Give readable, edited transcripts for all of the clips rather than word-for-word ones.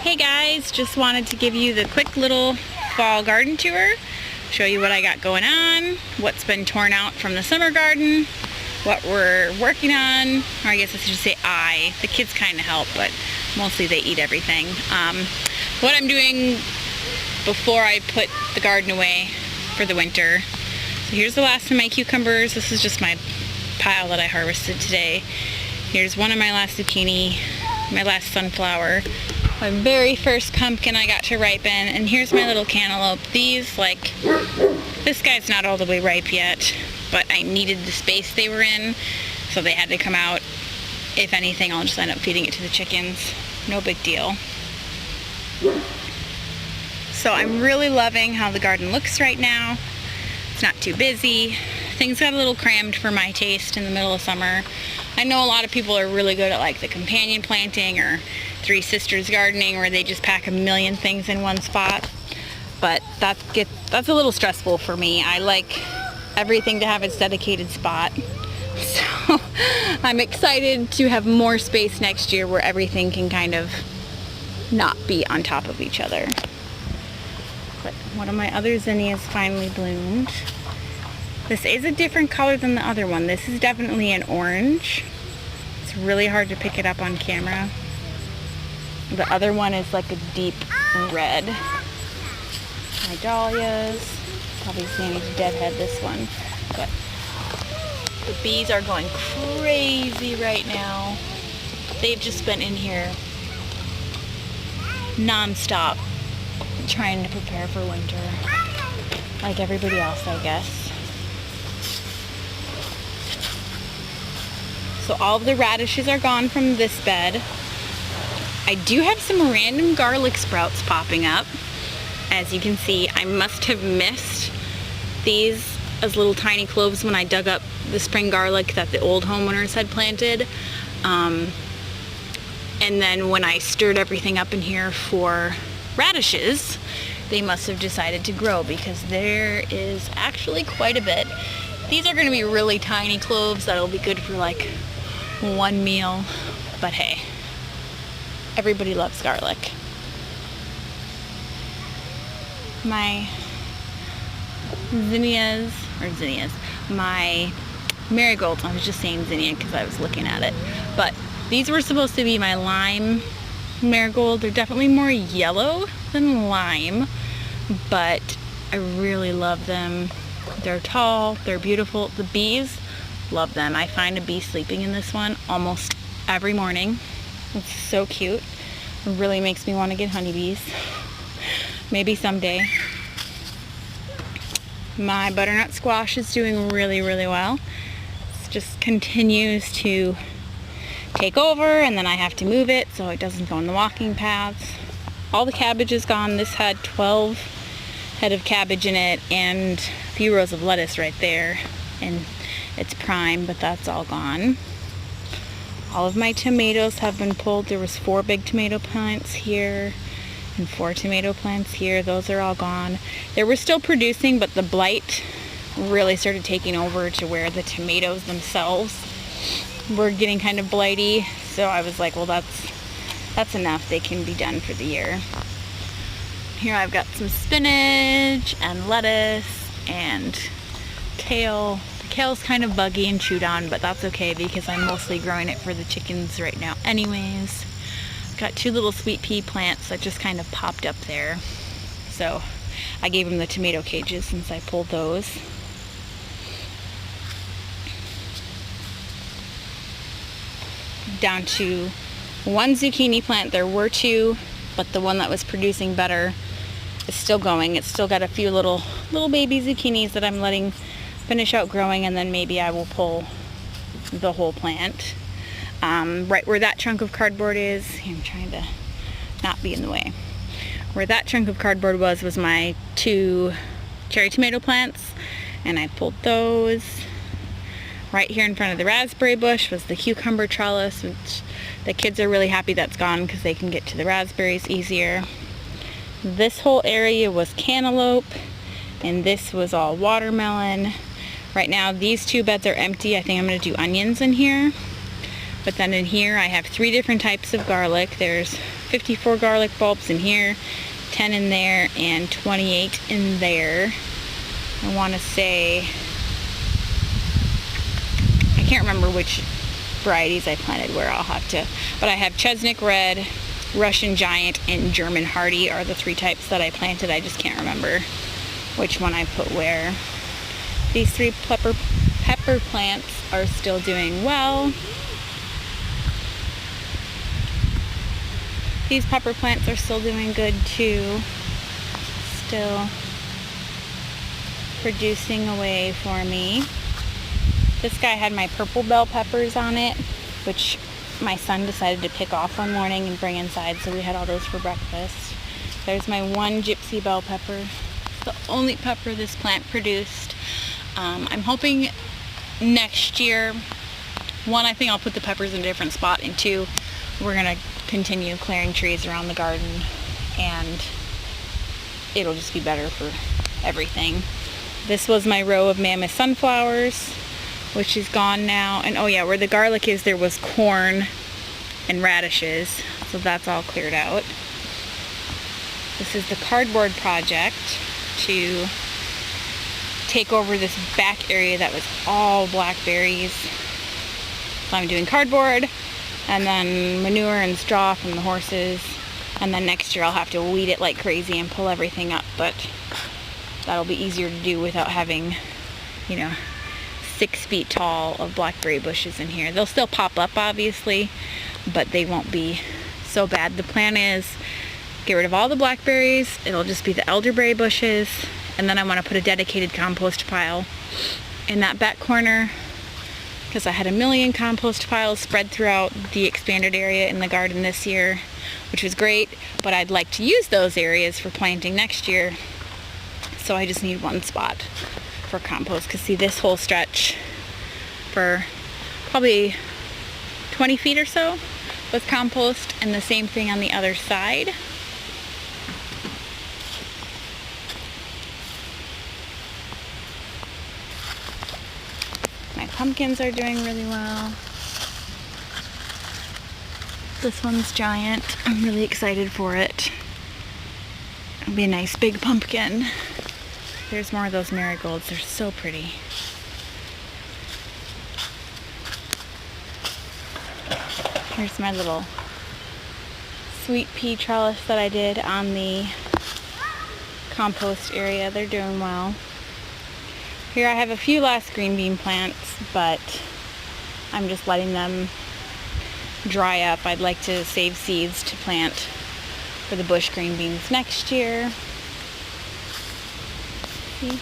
Hey guys, just wanted to give you the quick little fall garden tour, show you what I got going on, what's been torn out from the summer garden, what we're working on, or I guess I should say the kids kind of help, but mostly they eat everything. What I'm doing before I put the garden away for the winter. So here's the last of my cucumbers. This is just my pile that I harvested today. Here's one of my last zucchini, my last sunflower, my very first pumpkin I got to ripen, and here's my little cantaloupe. These, this guy's not all the way ripe yet, but I needed the space they were in, so they had to come out. If anything, I'll just end up feeding it to the chickens. No big deal. So I'm really loving how the garden looks right now. It's not too busy. Things got a little crammed for my taste in the middle of summer. I know a lot of people are really good at the companion planting or Three Sisters gardening, where they just pack a million things in one spot, but that's a little stressful for me. I like everything to have its dedicated spot. So I'm excited to have more space next year where everything can kind of not be on top of each other. But one of my other zinnias finally bloomed. This is a different color than the other one. This is definitely an orange. It's really hard to pick it up on camera. The other one is like a deep red. My dahlias. Obviously I need to deadhead this one. But the bees are going crazy right now. They've just been in here non-stop trying to prepare for winter. Like everybody else, I guess. So all of the radishes are gone from this bed. I do have some random garlic sprouts popping up. As you can see, I must have missed these as little tiny cloves when I dug up the spring garlic that the old homeowners had planted. And then when I stirred everything up in here for radishes, they must have decided to grow, because there is actually quite a bit. These are going to be really tiny cloves that'll be good for one meal, but hey, everybody loves garlic. My my marigolds, I was just saying zinnia because I was looking at it, but these were supposed to be my lime marigold. They're definitely more yellow than lime, but I really love them. They're tall, they're beautiful. The bees love them. I find a bee sleeping in this one almost every morning. It's so cute. It really makes me want to get honeybees. Maybe someday. My butternut squash is doing really, really well. It just continues to take over, and then I have to move it so it doesn't go in the walking paths. All the cabbage is gone. This had 12 head of cabbage in it and a few rows of lettuce right there, and it's prime, but that's all gone. All of my tomatoes have been pulled. There was 4 big tomato plants here and 4 tomato plants here. Those are all gone. They were still producing, but the blight really started taking over to where the tomatoes themselves were getting kind of blighty. So I was like, well, that's enough. They can be done for the year. Here I've got some spinach and lettuce and kale. The kale's kind of buggy and chewed on, but that's okay because I'm mostly growing it for the chickens right now anyways. I've got 2 little sweet pea plants that just kind of popped up there. So I gave them the tomato cages since I pulled those. Down to 1 zucchini plant. There were 2, but the one that was producing better is still going. It's still got a few little baby zucchinis that I'm letting finish out growing, and then maybe I will pull the whole plant. Right where that chunk of cardboard is, I'm trying to not be in the way. Where that chunk of cardboard was my 2 cherry tomato plants, and I pulled those. Right here in front of the raspberry bush was the cucumber trellis, which the kids are really happy that's gone because they can get to the raspberries easier. This whole area was cantaloupe, and this was all watermelon. Right now these 2 beds are empty. I think I'm going to do onions in here. But then in here I have 3 different types of garlic. There's 54 garlic bulbs in here, 10 in there, and 28 in there. I want to say, I can't remember which varieties I planted where. I'll have to, but I have Chesnick Red, Russian Giant, and German Hardy are the 3 types that I planted. I just can't remember which one I put where. These 3 pepper plants are still doing well. These pepper plants are still doing good too. Still producing away for me. This guy had my purple bell peppers on it, which my son decided to pick off one morning and bring inside, so we had all those for breakfast. There's my one gypsy bell pepper. It's the only pepper this plant produced. I'm hoping next year, 1, I think I'll put the peppers in a different spot, and 2, we're gonna continue clearing trees around the garden, and it'll just be better for everything. This was my row of mammoth sunflowers, which is gone now. And oh yeah, where the garlic is, there was corn and radishes, so that's all cleared out. This is the cardboard project to take over this back area that was all blackberries. So I'm doing cardboard, and then manure and straw from the horses, and then next year I'll have to weed it like crazy and pull everything up, but that'll be easier to do without having, 6 feet tall of blackberry bushes in here. They'll still pop up obviously, but they won't be so bad. The plan is get rid of all the blackberries, it'll just be the elderberry bushes, and then I want to put a dedicated compost pile in that back corner, because I had a million compost piles spread throughout the expanded area in the garden this year, which was great, but I'd like to use those areas for planting next year. So I just need one spot for compost, because see, this whole stretch for probably 20 feet or so with compost, and the same thing on the other side. My pumpkins are doing really well. This one's giant. I'm really excited for it. It'll be a nice big pumpkin. There's more of those marigolds. They're so pretty. Here's my little sweet pea trellis that I did on the compost area. They're doing well. Here I have a few last green bean plants, but I'm just letting them dry up. I'd like to save seeds to plant for the bush green beans next year. See?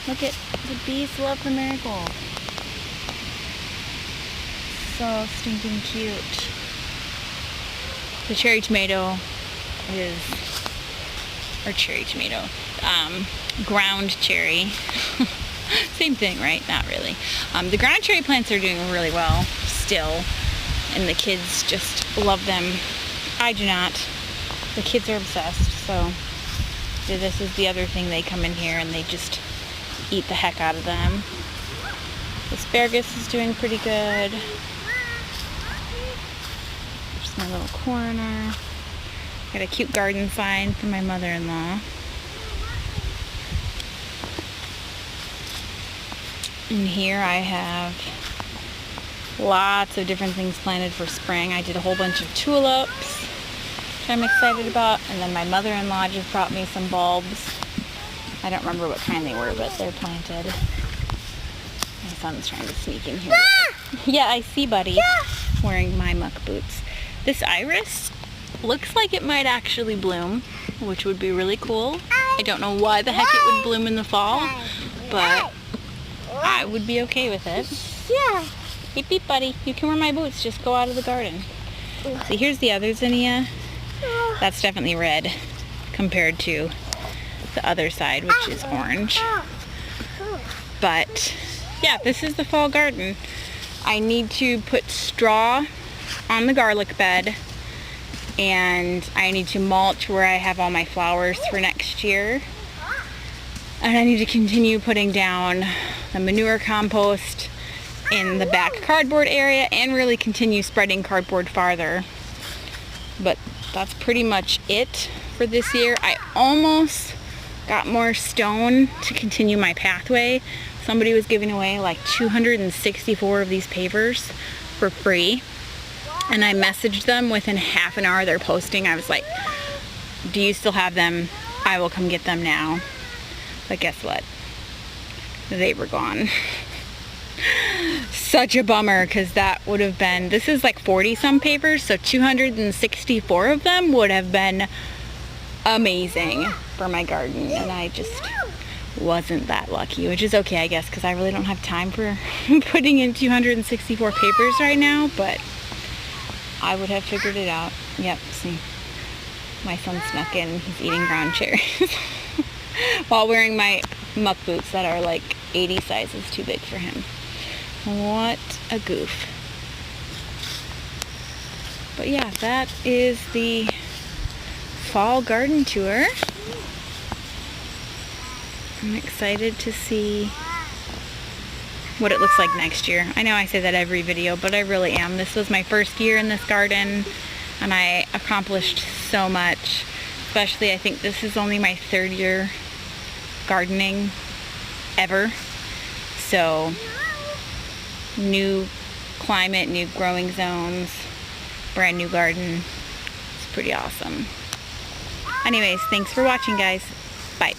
Look at the bees love the marigold. So stinking cute. The cherry tomato is, or cherry tomato, ground cherry. Same thing, right? Not really. The ground cherry plants are doing really well still, and the kids just love them. I do not. The kids are obsessed, so this is the other thing. They come in here and they just eat the heck out of them. Asparagus is doing pretty good. There's my little corner. Got a cute garden sign for my mother-in-law. And here I have lots of different things planted for spring. I did a whole bunch of tulips, which I'm excited about. And then my mother-in-law just brought me some bulbs. I don't remember what kind they were, but they're planted. My son's trying to sneak in here. Yeah, I see, buddy. Wearing my muck boots. This iris looks like it might actually bloom, which would be really cool. I don't know why the heck it would bloom in the fall, but I would be okay with it. Yeah. Beep beep, buddy. You can wear my boots. Just go out of the garden. See, here's the other zinnia. That's definitely red compared to the other side, which is orange. But yeah, this is the fall garden. I need to put straw on the garlic bed, and I need to mulch where I have all my flowers for next year. And I need to continue putting down the manure compost in the back cardboard area, and really continue spreading cardboard farther. But that's pretty much it for this year. I almost got more stone to continue my pathway. Somebody was giving away like 264 of these pavers for free. And I messaged them within half an hour of their posting. I was like, do you still have them? I will come get them now. But guess what? They were gone. Such a bummer, because that would have been, this is like 40 some pavers, so 264 of them would have been amazing for my garden, and I just wasn't that lucky, which is okay, I guess, because I really don't have time for putting in 264 pavers right now, but I would have figured it out. Yep, see, my son snuck in, he's eating ground cherries while wearing my muck boots that are like 80 sizes too big for him. What a goof. But yeah, that is the fall garden tour. I'm excited to see what it looks like next year. I know I say that every video, but I really am. This was my first year in this garden, and I accomplished so much. Especially, I think this is only my 3rd year gardening ever. So, new climate, new growing zones, brand new garden. It's pretty awesome. Anyways, thanks for watching, guys. Bye.